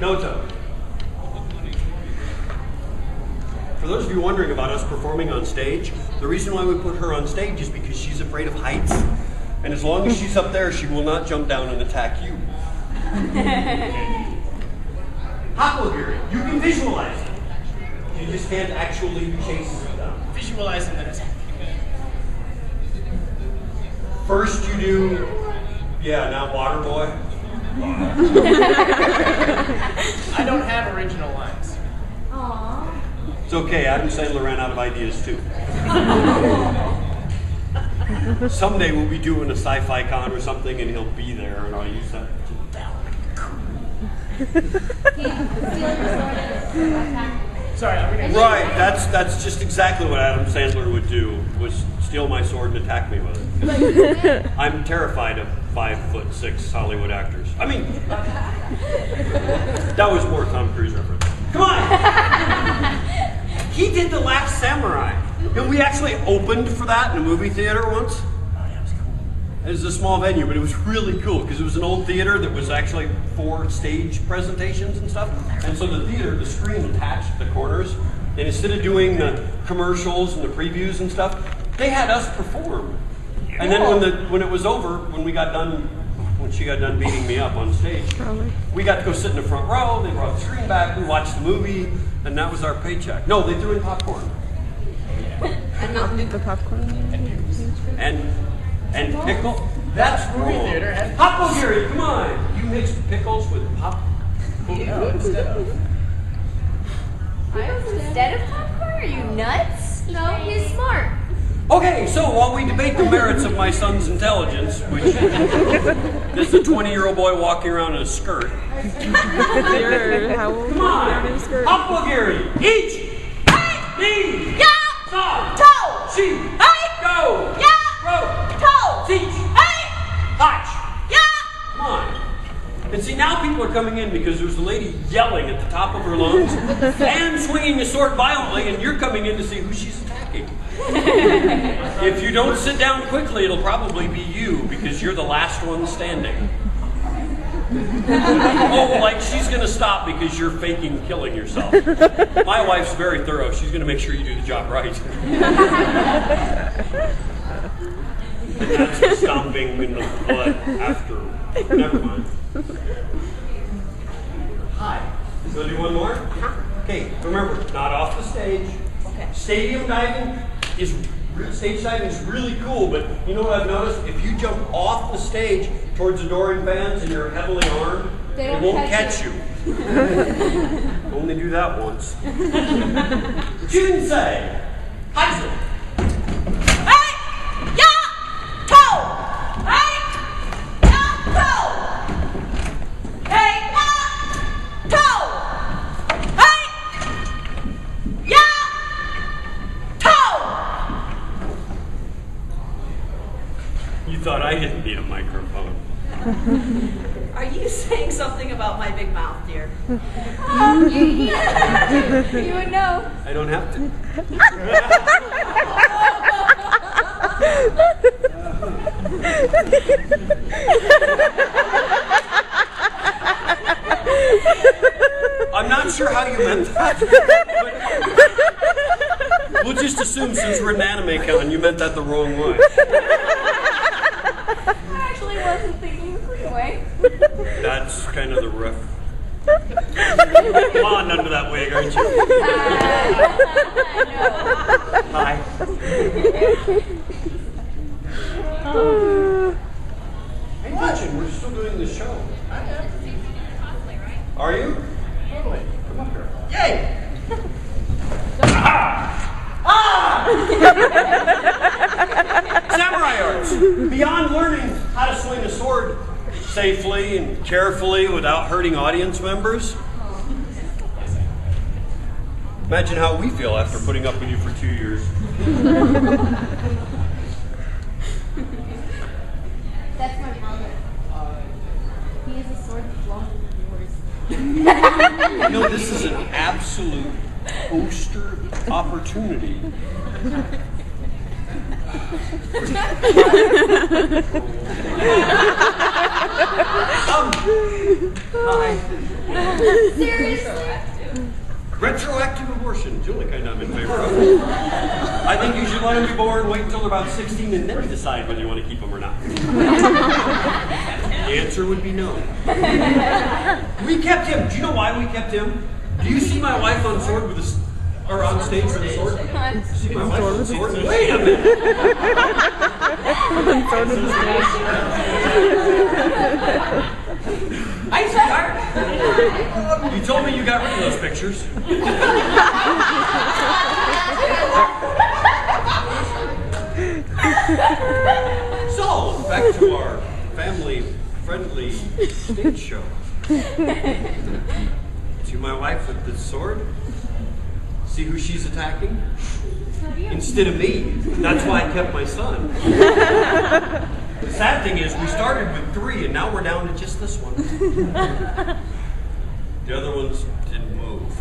No, it's up. For those of you wondering about us performing on stage, the reason why we put her on stage is because she's afraid of heights. And as long as she's up there, she will not jump down and attack you. Huckleberry, you can visualize it. You just can't actually chase it down. Visualizing the attack. First you do, now Water Boy. I don't have original lines. Aww. It's okay, Adam Sandler ran out of ideas too. Someday we'll be doing a sci-fi con or something and he'll be there and I'll use that. Sorry, I'm gonna... Right, that's just exactly what Adam Sandler would do, was steal my sword and attack me with it. I'm terrified of 5'6" Hollywood actors. I mean, that was more Tom Cruise reference. Come on! He did The Last Samurai. And we actually opened for that in a movie theater once. It was a small venue, but it was really cool because it was an old theater that was actually 4 stage presentations and stuff. And so the theater, the screen attached the corners, and instead of doing the commercials and the previews and stuff, they had us perform. And then when it was over, when she got done beating me up on stage, we got to go sit in the front row. They brought the screen back. We watched the movie, and that was our paycheck. No, they threw in popcorn. And not the popcorn. And pickle? That's movie wrong. theater has... Huckleberry, come on! You mixed pickles with pop. No, instead of... Instead of popcorn? Are you nuts? No, he's smart. Okay, so while we debate the merits of my son's intelligence, which this is a 20-year-old boy walking around in a skirt. Come on! Huckleberry, each! Knee! Yeah! Saw! Toe! She! Hey! Go! Yeah! Row! Toe! Teach! Hey! Hotch! Yeah! Come on. And see, now people are coming in because there was a lady yelling at the top of her lungs and swinging a sword violently, and you're coming in to see who she's attacking. If you don't sit down quickly, it'll probably be you because you're the last one standing. Oh, like she's going to stop because you're faking killing yourself. My wife's very thorough. She's going to make sure you do the job right. That's the stomping in the blood after. Never mind. Hi. You want to do one more? Okay, remember, not off the stage. Okay. Stage diving is really cool, but you know what I've noticed? If you jump off the stage towards adoring fans and you're heavily armed, it won't catch you. Only do that once. Jinsei! Heisel! Hey! Yeah! Toe! Hey! Yeah! Toe! Hey! Yeah! Toe! Hey! Yeah! Toe! You thought I didn't need a microphone. Are you saying something about my big mouth, dear? You would know. I don't have to. I'm not sure how you meant that. But we'll just assume since we're an anime con, you meant that the wrong way. I actually wasn't thinking the clean way. That's kind of the rough. Come on under that wig, aren't you? Hi. Hey, Gretchen, we're still doing the show. Are you? Totally. Come up here. Yay! Samurai arts. Beyond learning how to swing a sword safely and carefully without hurting audience members. Imagine how we feel after putting up with you for 2 years. That's my father. He has a sword that's longer than yours. You know, this is an absolute poster opportunity. Hi. Seriously? Retroactive abortion. Julie kind of in favor of. I think you should let them be born, wait until they're about 16, and then decide whether you want to keep them or not. The answer would be no. We kept him. Do you know why we kept him? Do you see my wife on sword with a, or on stage with a sword? See my wife on the sword? Wait a minute. Hi, sweetheart. You told me you got rid of those pictures. So, back to our family-friendly stage show. See my wife with the sword? See who she's attacking? Instead of me. That's why I kept my son. The sad thing is, we started with 3, and now we're down to just this one. The other ones didn't move.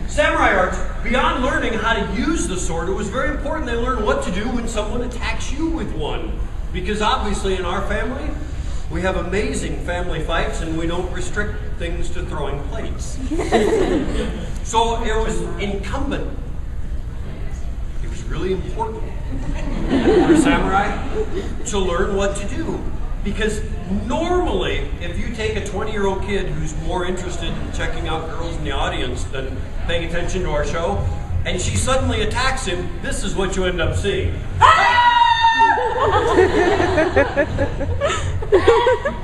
Samurai arts, beyond learning how to use the sword, it was very important they learn what to do when someone attacks you with one. Because obviously in our family, we have amazing family fights and we don't restrict things to throwing plates. So it was incumbent. It was really important for samurai to learn what to do. Because normally, if you take a 20-year-old kid who's more interested in checking out girls in the audience than paying attention to our show, and she suddenly attacks him, this is what you end up seeing.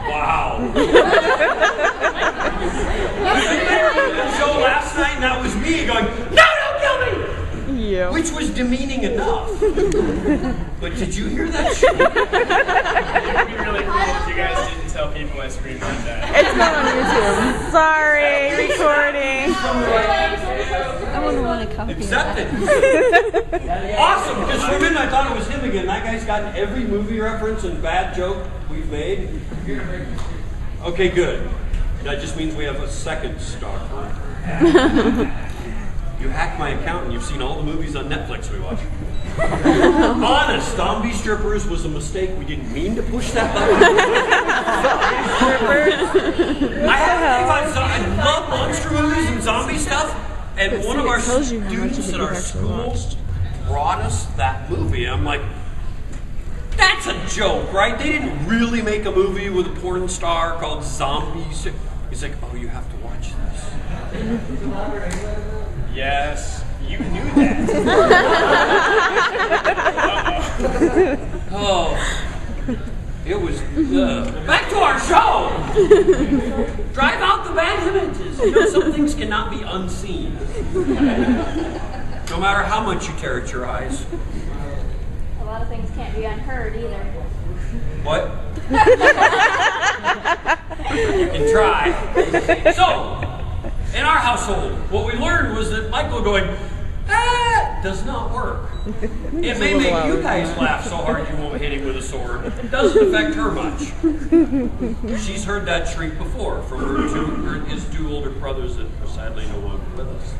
Wow. The show last night, and that was me going, no, don't kill me! Yeah. Which was demeaning enough. But did you hear that shit? It would be really cool if you guys didn't tell people I screamed like that. It's not on YouTube. Sorry, recording. I wouldn't want to copy Accepted. Awesome, because for a minute I thought it was him again. That guy's gotten every movie reference and bad joke we've made. Okay, good. That just means we have a second stalker. You hacked my account and you've seen all the movies on Netflix we watch. Honest, zombie strippers was a mistake. We didn't mean to push that button. I love monster movies and zombie stuff. And one of our students at our school brought us that movie. I'm like, that's a joke, right? They didn't really make a movie with a porn star called Zombies. He's like, oh, you have to watch this. Yes, you knew that. Oh, it was. Back to our show. Drive out the bad images. You know, some things cannot be unseen. No matter how much you tear at your eyes. A lot of things can't be unheard either. What? You can try. So, in our household, what we learned was that Michael going, ah, does not work. It may make you guys laugh so hard you won't hit him with a sword. It doesn't affect her much. She's heard that shriek before from his two older brothers that are sadly no longer with us.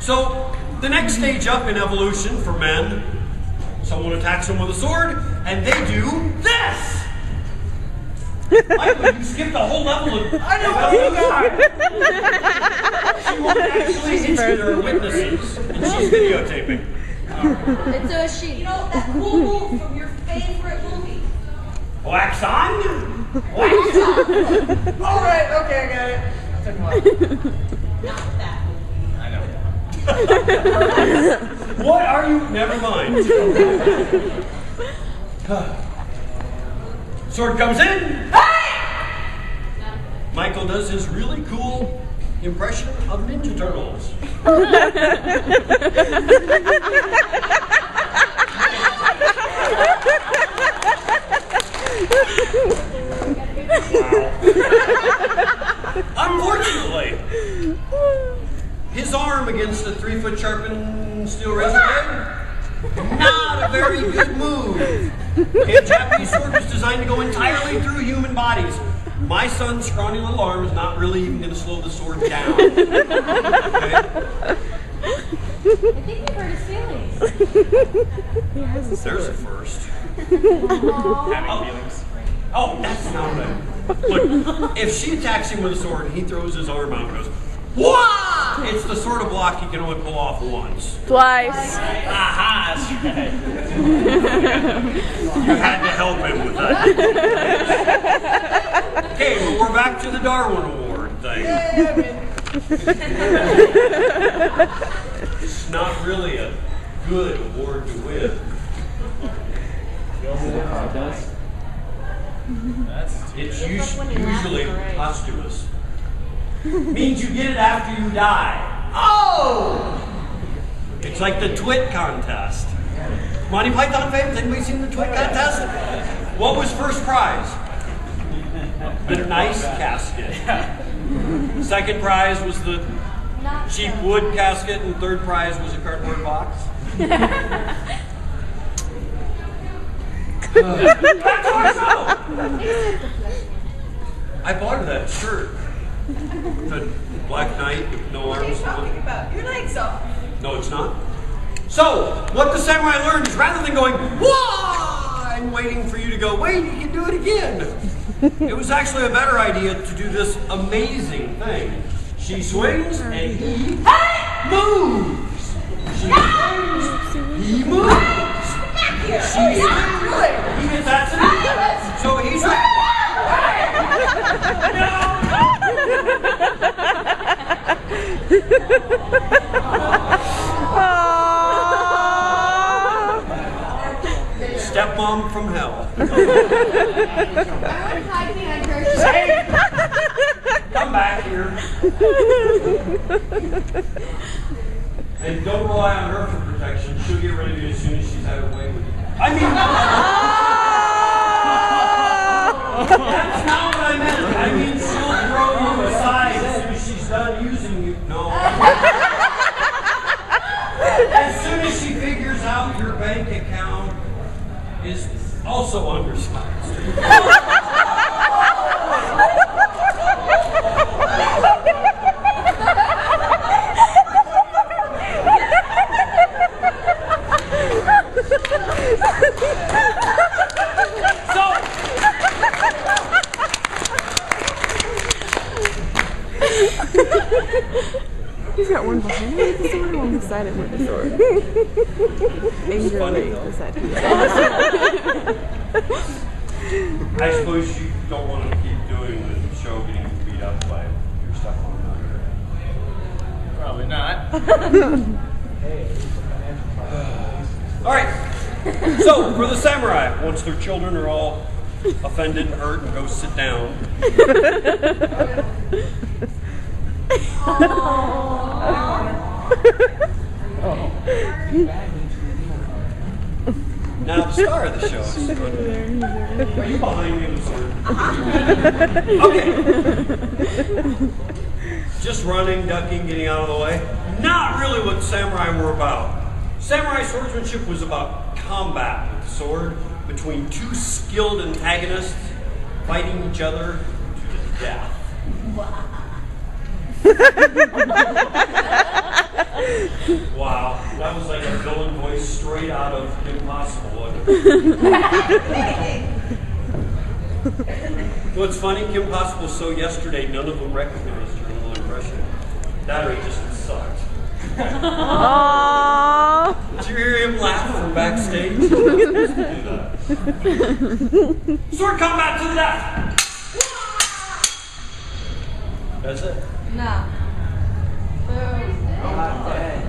So, the next stage up in evolution for men, someone attacks them with a sword, and they do this! Michael, you skipped a whole level of... I know what you got! She won't actually hit you, there are witnesses, and she's videotaping. It's a she. You know, that cool move from your favorite movie. Wax on? Wax on! Alright, okay, I got it. Took a while. Not that movie. I know. What are you... Never mind. Sword comes in. Michael does his really cool impression of Ninja Turtles. Unfortunately, his arm against a 3-foot sharpened steel razor blade, not a very good move. A Japanese sword was designed to go entirely through human bodies. My son's scrawny little arm is not really even going to slow the sword down. Okay? I think he hurt his feelings. There's a first. Having feelings. Oh, that's not right. Look, if she attacks him with a sword and he throws his arm out and goes, "Wah!" It's the sort of block he can only pull off once. Twice. Aha, that's right. You had to help him with that. Okay, well, we're back to the Darwin Award thing. It's not really a good award to win. It's usually posthumous. Means you get it after you die. Oh! It's like the twit contest. Monty Python fans, anybody seen the twit contest? What was first prize? The nice casket. Second prize was the cheap wood casket, and third prize was a cardboard box. Back to our show! I bought her that shirt. The Black Knight with no What are you arms. talking about? Your leg's off. No, it's not. So, what the samurai learned is rather than going, "Wah!" and waiting for you to go, "Wait, you can do it again." It was actually a better idea to do this amazing thing. She swings and he moves. She swings, he moves. She swings, he gets that. So he's like, stepmom from hell. Come back here. And don't rely on her for protection. She'll get rid of you as soon as she's had her way with you. I mean, that's not what I meant. I mean, she'll throw you aside as soon as she's done using you. No. As soon as she figures out your bank account is also undersized. He's got one behind him with the sword and one beside him with the sword. Angrily beside him. I suppose you don't want to keep doing the show getting beat up by your stuff on Probably not. Alright, so for the samurai, once their children are all offended and hurt and go sit down. Now the star of the show is are you behind me, Lucille? Okay. Just running, ducking, getting out of the way. Not really what samurai were about. Samurai swordsmanship was about combat with the sword between two skilled antagonists fighting each other to the death. Wow, that was like a villain voice straight out of Impossible, wasn't it? What's funny, Kim Possible so yesterday, none of them recognized her little impression. That or it just sucked. Aww. Did you hear him laugh from backstage? Do that. Sword combat to the death! That's it. No.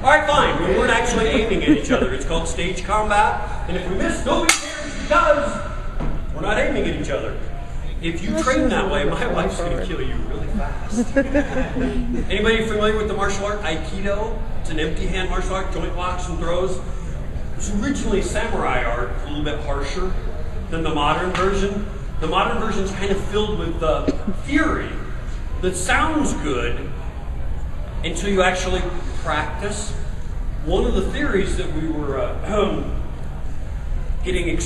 Alright, fine. We weren't actually aiming at each other. It's called stage combat. And if we miss, nobody cares because we're not aiming at each other. If you train that way, my wife's going to kill you really fast. Anybody familiar with the martial art Aikido? It's an empty hand martial art, joint locks and throws. It was originally samurai art, a little bit harsher than the modern version. The modern version is kind of filled with theory that sounds good until you actually practice. One of the theories that we were getting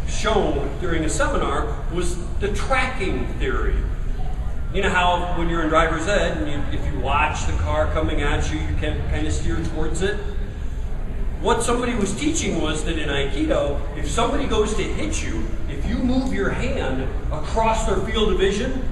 shown during a seminar was the tracking theory. You know how when you're in driver's ed, and if you watch the car coming at you, you can kind of steer towards it? what somebody was teaching was that in Aikido, if somebody goes to hit you, if you move your hand across their field of vision,